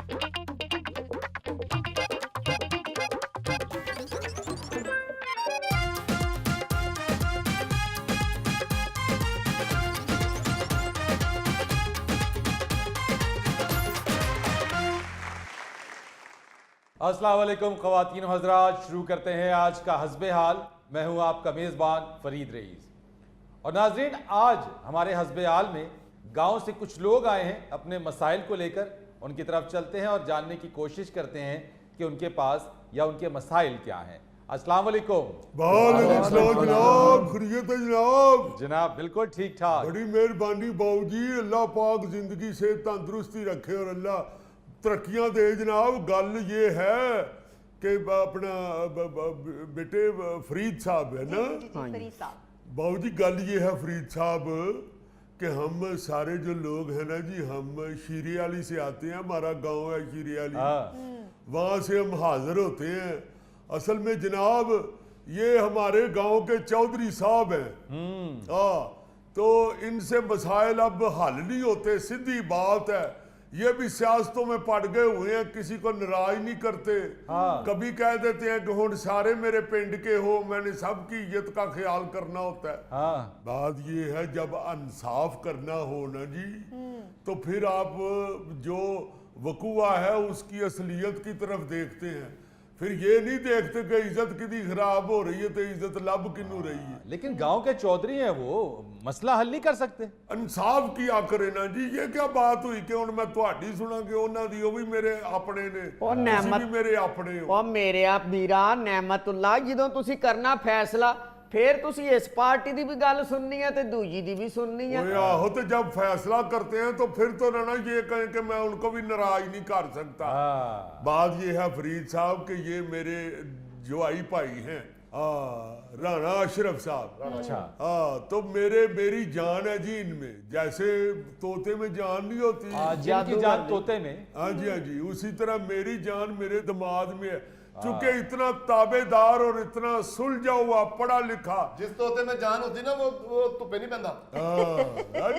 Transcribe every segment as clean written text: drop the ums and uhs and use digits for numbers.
अस्सलाम वालेकुम ख़वातीन हज़रात, शुरू करते हैं आज का हस्बे हाल। मैं हूं आपका मेज़बान फरीद रईस। और नाज़रीन, आज हमारे हस्बे हाल में गांव से कुछ लोग आए हैं अपने मसाइल को लेकर। उनकी तरफ चलते हैं और जानने की कोशिश करते हैं कि उनके पास या उनके मसाइल क्या हैं। अस्सलाम वालेकुम। जनाब, खैरियत है जनाब? जनाब बिल्कुल ठीक ठाक। बड़ी मेहरबानी बाबूजी, अल्लाह पाक जिंदगी से तंदुरुस्ती रखे और अल्लाह तरक्कियां दे जनाब। गल ये है कि अपना बेटे फरीद साहब है ना, फरीद साहब। बाबूजी गल ये है फरीद साहब कि हम सारे जो लोग हैं ना जी, हम शीरे वाली से आते हैं, हमारा गांव है शीरे वाली, वहाँ से हम हाजिर होते हैं। असल में जनाब ये हमारे गांव के चौधरी साहब हैं। तो इनसे मसाइल अब हल नहीं होते, सीधी बात है। ये भी सियासतों में पड़ गए हुए हैं, किसी को नाराज नहीं करते। कभी कह देते हैं कि हुण सारे मेरे पिंड के हो, मैंने सबकी इज्जत का ख्याल करना होता है। बात ये है, जब इंसाफ करना हो ना जी, तो फिर आप जो वकूआ है उसकी असलियत की तरफ देखते हैं। फिर ये नहीं देखते कि इज्जत कितनी खराब हो रही है तो इज्जत लब किनू रही है। लेकिन गांव के चौधरी हैं, वो मसला हल नहीं कर सकते। इंसाफ किया करे ना जी। ये क्या बात हुई कि हुण मैं तुहाडी सुना कि उन्हां दी, वो भी मेरे अपने ने, तुसीं भी मेरे अपने हो। ओ मेरे आप वीरा नेमतुल्ला, जदों तुसीं करना फैसला फिर तुसी इस पार्टी की भी गल सुननी है ते दूजी की भी सुननी है। आहो, तो जब फैसला करते हैं तो फिर तो ना ये कहें कि मैं उनको भी नाराज नहीं कर सकता। बात ये है फरीद साहब कि ये मेरे जोआई भाई हैं, राणा अशरफ साहब। अच्छा। तो मेरी जान है जी इनमें, जैसे तोते में जान नहीं होती, जिनकी जान तोते में। हाँ जी, हाँ जी, उसी तरह मेरी जान मेरे दिमाग में है। चूंकि इतना ताबेदार और इतना सुलझा हुआ पढ़ा लिखा, जिस तोते में जान होती ना वो तुपे नहीं पैंदा।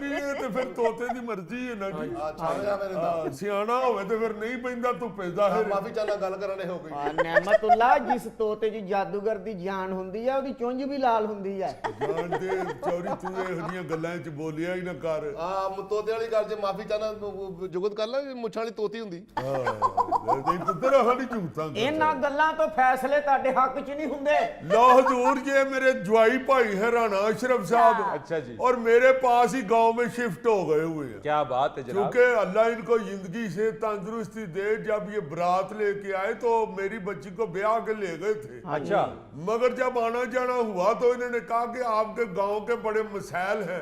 ये तो फिर तोते की मर्जी है ना जी। सियाना होवे तो फिर नहीं पैंदा तुपे, जाहिर। माफी चाहना गल करने हो गई। नेमतुल्ला, जिस तोते च जादूगर दी जान हुंदी है ओदी चुंझ भी लाल हुंदी है। जान दे चौरी, तू ਇਹੋ ਜਿਹੀਆਂ ਗੱਲਾਂ 'ਚ ਬੋਲਿਆ ਹੀ ਨਾ ਕਰ। तोते वाली गल च माफी चाहना जुगत कर ला, मुछां वाली तोती हुंदी। ਨਹੀਂ ਪੁੱਤਰ ਸਾਡੀ ਝੂਠਾਂ ਇਹਨਾਂ ਗੱਲਾਂ ਤੋਂ ਫੈਸਲੇ ਤੁਹਾਡੇ ਹੱਕ 'ਚ ਨਹੀਂ ਹੁੰਦੇ। लो हजूर, ये मेरे ज्वाई भाई है राणा अशरफ साहब। अच्छा जी। और मेरे पास ही गांव में शिफ्ट हो गए हुए हैं। क्या बात है जनाब। क्योंकि अल्लाह इनको जिंदगी से तंदुरुस्ती दे। जब ये बारात लेके आए तो मेरी बच्ची को ब्याह के ले गए थे। अच्छा। मगर जब आना जाना हुआ तो इन्होंने कहा कि आपके गांव के बड़े मसाइल हैं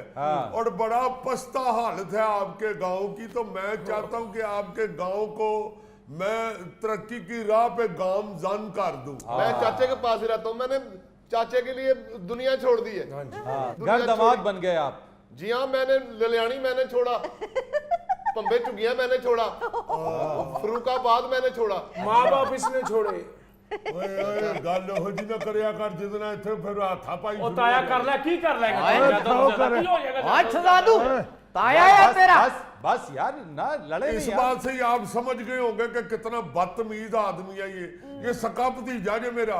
और बड़ा पस्ता हालत है आपके गांव की, तो मैं चाहता हूं कि आपके गांव को मैं तरक्की की राह पे गामजन कर दूं। मैं चाचे के पास ही रहता हूँ, मैंने चाचे के लिए दुनिया छोड़ दी है। घर दामाद बन गए आप। जी हाँ, मैंने ललियानी मैंने छोड़ा, पंबे चुगिया मैंने छोड़ा, फरूकाबाद मैंने छोड़ा, माँ बाप इसने छोड़े। गल हो जी ना करया कर, जितना इथे फिर हाथा पाई ओ ताया कर ले, की कर लेगा? अच्छा दादू, ताया है तेरा। बस यार ना लड़े। इस बात से ही आप समझ गए होंगे कि कितना बदतमीज आदमी है ये सका भतीजा जे मेरा।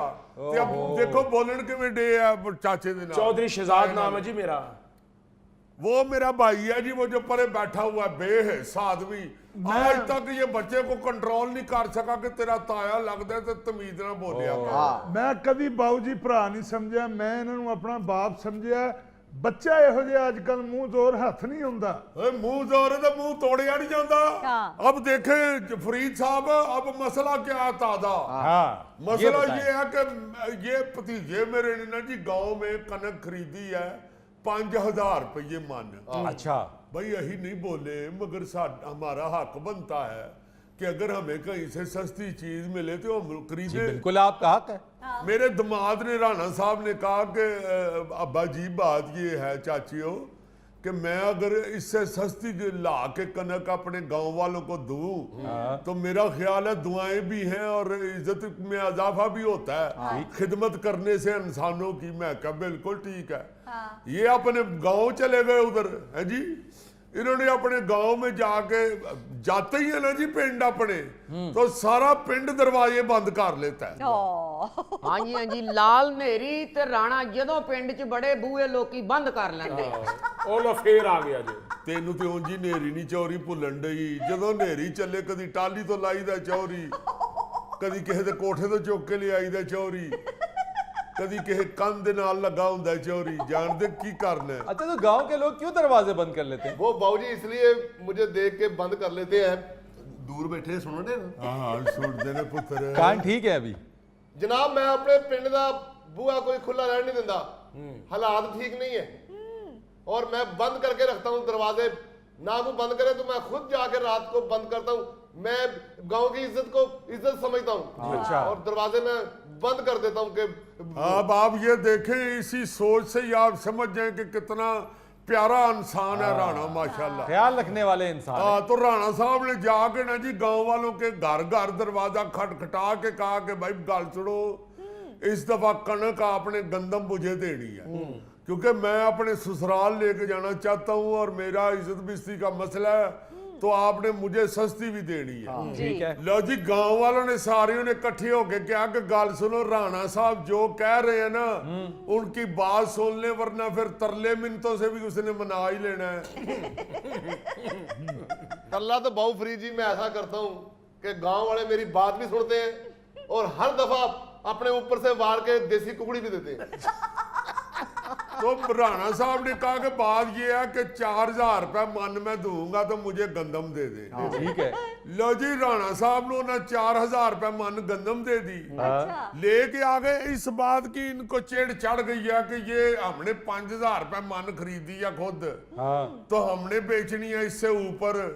अब देखो बोलन किवें डे है चाचे दे नाल। चौधरी शहजाद नाम है जी मेरा। वो मेरा भाई है जी, वो जो परे बैठा हुआ है बेहिस्सा आदमी। आज तक ये बच्चे को कंट्रोल नहीं कर सका कि तेरा ताया लगता है तो तमीज ना बोलिया। मैं कभी बाबू जी भरा नहीं समझा, मैं इन्हों अपना बाप समझा। बच्चा ਇਹੋ ਜਿਹਾ ਅੱਜ ਕੱਲ ਮੂੰਹ ਜ਼ੋਰ ਹੱਥ ਨਹੀਂ ਹੁੰਦਾ। मुंह जोर है तो मुंह तोड़िया नहीं जाता। अब देखे फरीद साहब, अब मसला क्या है ताजा। मसला ये है कि ये भतीजे मेरे ने ना जी गांव में कनक खरीदी है 5000 रुपये मन। अच्छा भाई यही नहीं बोले, मगर हमारा हक बनता है कि अगर हमें कहीं से सस्ती चीज मिले तो हम खरीदे। बिल्कुल आपका हक है। मेरे दामाद ने, राणा साहब ने कहा कि अब्बा जी बात ये है चाचियों कि मैं अगर इससे सस्ती ला के कनक अपने गांव वालों को दूं तो मेरा ख्याल है दुआएं भी हैं और इज्जत में इजाफा भी होता है खिदमत करने से इंसानों की। मैं कहा बिल्कुल ठीक है। ये अपने गांव चले गए उधर है जी। इन्होंने अपने गांव में जाके जाते ही है ना जी पिंड अपने, तो सारा पिंड दरवाजे बंद कर लेता है। ਹਾਂਜੀ ਹਾਂਜੀ ਲਾਲ ਨੇਰੀ ਤੇ ਰਾਣਾ ਜਦੋਂ ਪਿੰਡ 'ਚ ਬੜੇ ਬੂਹੇ ਲੋਕੀ ਬੰਦ ਕਰ ਲੈਂਦੇ ਉਹ ਲੋ ਫੇਰ ਆ ਗਿਆ ਜੀ। ਤੈਨੂੰ ਤੇ ਉਂਝ ਹੀ ਨੇਰੀ ਨਹੀਂ ਚੌਰੀ ਭੁੱਲਣ ਡਈ, ਜਦੋਂ ਨੇਰੀ ਚੱਲੇ ਕਦੀ ਟਾਲੀ ਤੋਂ ਲਾਈਦਾ ਚੌਰੀ, ਕਦੀ ਕਿਸੇ ਦੇ ਕੋਠੇ ਤੋਂ ਚੁੱਕ ਕੇ ਲਿਆਈਦਾ ਚੌਰੀ, कभी किसी कंध दे नाल लगा हुंदा चोरी, जानदे की करना है। अच्छा, तो गांव के लोग क्यों दरवाजे बंद कर लेते हैं? वो बाबूजी इसलिए मुझे देख के बंद कर लेते हैं, दूर बैठे सुन रहे ना। हाँ सुनते ने पुत्र। कान ठीक है अभी? जनाब मैं अपने पिंड दा बूहा कोई खुला रहने नहीं दिंदा, हालात ठीक नहीं है और मैं बंद करके रखता हूँ दरवाजे। ना कोई बंद करे तो मैं खुद जाके रात को बंद करता हूँ। मैं गांव की इज्जत को इज्जत समझता हूँ। अच्छा। और दरवाजे में बंद कर देता हूँ कि अब आप ये देखें, इसी सोच से ही आप समझ जाएं कि कितना प्यारा इंसान है राणा माशाल्लाह। ख्याल रखने वाले इंसान हैं। तो राणा साहब ने जाके ना जी गांव वालों के घर घर दरवाजा खटखटा के कहा कि भाई गल सुनो, इस दफा कणक आपने गंदम मुझे देनी है, क्योंकि मैं अपने ससुराल लेके जाना चाहता हूँ और मेरा इज्जत बिस्ती का मसला है, तो आपने मुझे सस्ती भी देनी है। ठीक है। लो जी गांव वालों ने सारे ने इकट्ठे होके क्या कि गल सुनो, राणा साहब जो कह रहे हैं ना उनकी बात सुन ले, वरना फिर तरले मिन्नतों से भी उसने मना ही लेना है। अल्लाह तो बहु फरीद जी, मैं ऐसा करता हूँ कि गांव वाले मेरी बात भी सुनते हैं और हर दफा अपने ऊपर से वार के देसी कुकड़ी भी देते हैं। तो राणा साहब ने कहा कि बात ये है कि 4000 रुपए मन में दूंगा तो मुझे गंदम दे दे। ठीक है। लो जी राणा साहब ने 4000 रुपए मन गंदम दे दी। लेके आ गए, इस बात की इनको चिढ़ चढ़ गई है कि ये हमने 5000 रुपए मन खरीदी है खुद, तो हमने बेचनी है इससे ऊपर,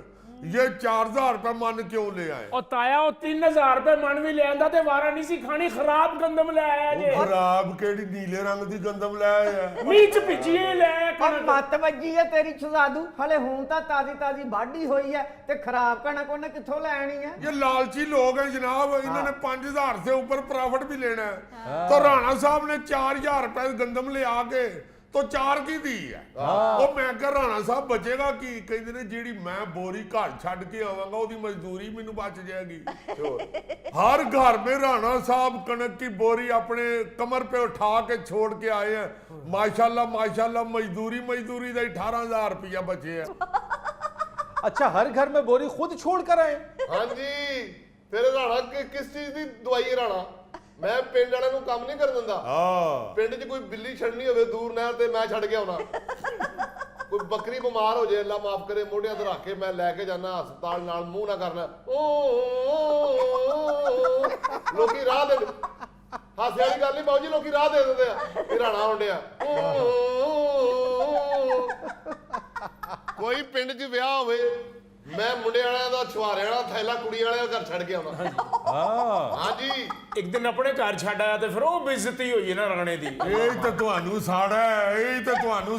ये 4000 रुपए मन क्यों ले आए? ਉਹ ਤਾਇਆ ਉਹ 3000 ਰੁਪਏ ਮਨ ਵੀ ਲੈ ਆਂਦਾ ਤੇ ਵਾਰਾ ਨਹੀਂ ਸੀ ਖਾਣੀ, ਖਰਾਬ ਗੰਦਮ ਲੈ ਆਇਆ ਜੇ। खराब केड़ी नीले रंग दी गंदम ले आया? ਮੀਂਹ ਚ ਭਿੱਜੀਏ ਲੈ ਆਇਆ ਪਰ ਕਣਕ। ਮੱਤ ਵੱਜੀ ਹੈ ਤੇਰੀ ਛੁਦਾਦੂ, ਹਲੇ ਹੁਣ ਤਾਂ ਤਾਜ਼ੀ ਤਾਜ਼ੀ ਵਾਢੀ ਹੋਈ ਹੈ ਤੇ ਖਰਾਬ ਕਣਕ ਉਹਨੇ ਕਿੱਥੋਂ ਲੈਣੀ ਹੈ? ये लालची लोग हैं जनाब, इन्होंने 5000 से ऊपर प्रॉफिट भी लेना है। तो राणा साहब ने 4000 रुपए गंदम ले आके तो 4 की दी है। वो मैं कह राणा साहब बचेगा की? कहते ने जेड़ी मैं बोरी घर छड़ के आवांगा ओदी मजदूरी मैनू बच जाएगी। हर घर में राणा साहब कणक की बोरी अपने कमर पे उठा के छोड़ के आए हैं। माशाल्लाह माशाल्लाह, मजदूरी का 18000 रुपया बचे है। अच्छा, हर घर में बोरी खुद छोड़ कर आए? हाँ जी, फिर राणा किस चीज की दवाई है राणा? मैं पिंड वाले काम नहीं कर दिंदा। पिंड च कोई बिल्ली छड़नी होवे दूर नहर ते मैं छड़ के आउणा। कोई बकरी बीमार हो जाए, अल्लाह माफ करे, मोढियां ते रख के मैं लैके जाना हस्पताल, नाल मुंह ना करना लोकी राह दे, हासे वाली गल नहीं बाबू जी, लोकी राह दे दिंदे आ कि राणा आउंडिया। कोई पिंड च विआह होवे, मैं मुंडे वालियां दा छुहारे वाला थैला कुड़ी वालियां घर छड़ के आउणा। हाँ जी, ਇੱਕ ਦਿਨ ਆਪਣੇ ਘਰ ਛੱਡ ਆਇਆ ਤੇ ਫਿਰ ਉਹ ਬੇਇੱਜ਼ਤੀ ਹੋਈ ਹੈ ਨਾ ਰਾਣੇ ਦੀ। ਇਹ ਤਾਂ ਤੁਹਾਨੂੰ ਸਾੜਾ ਹੈ, ਇਹ ਤਾਂ ਤੁਹਾਨੂੰ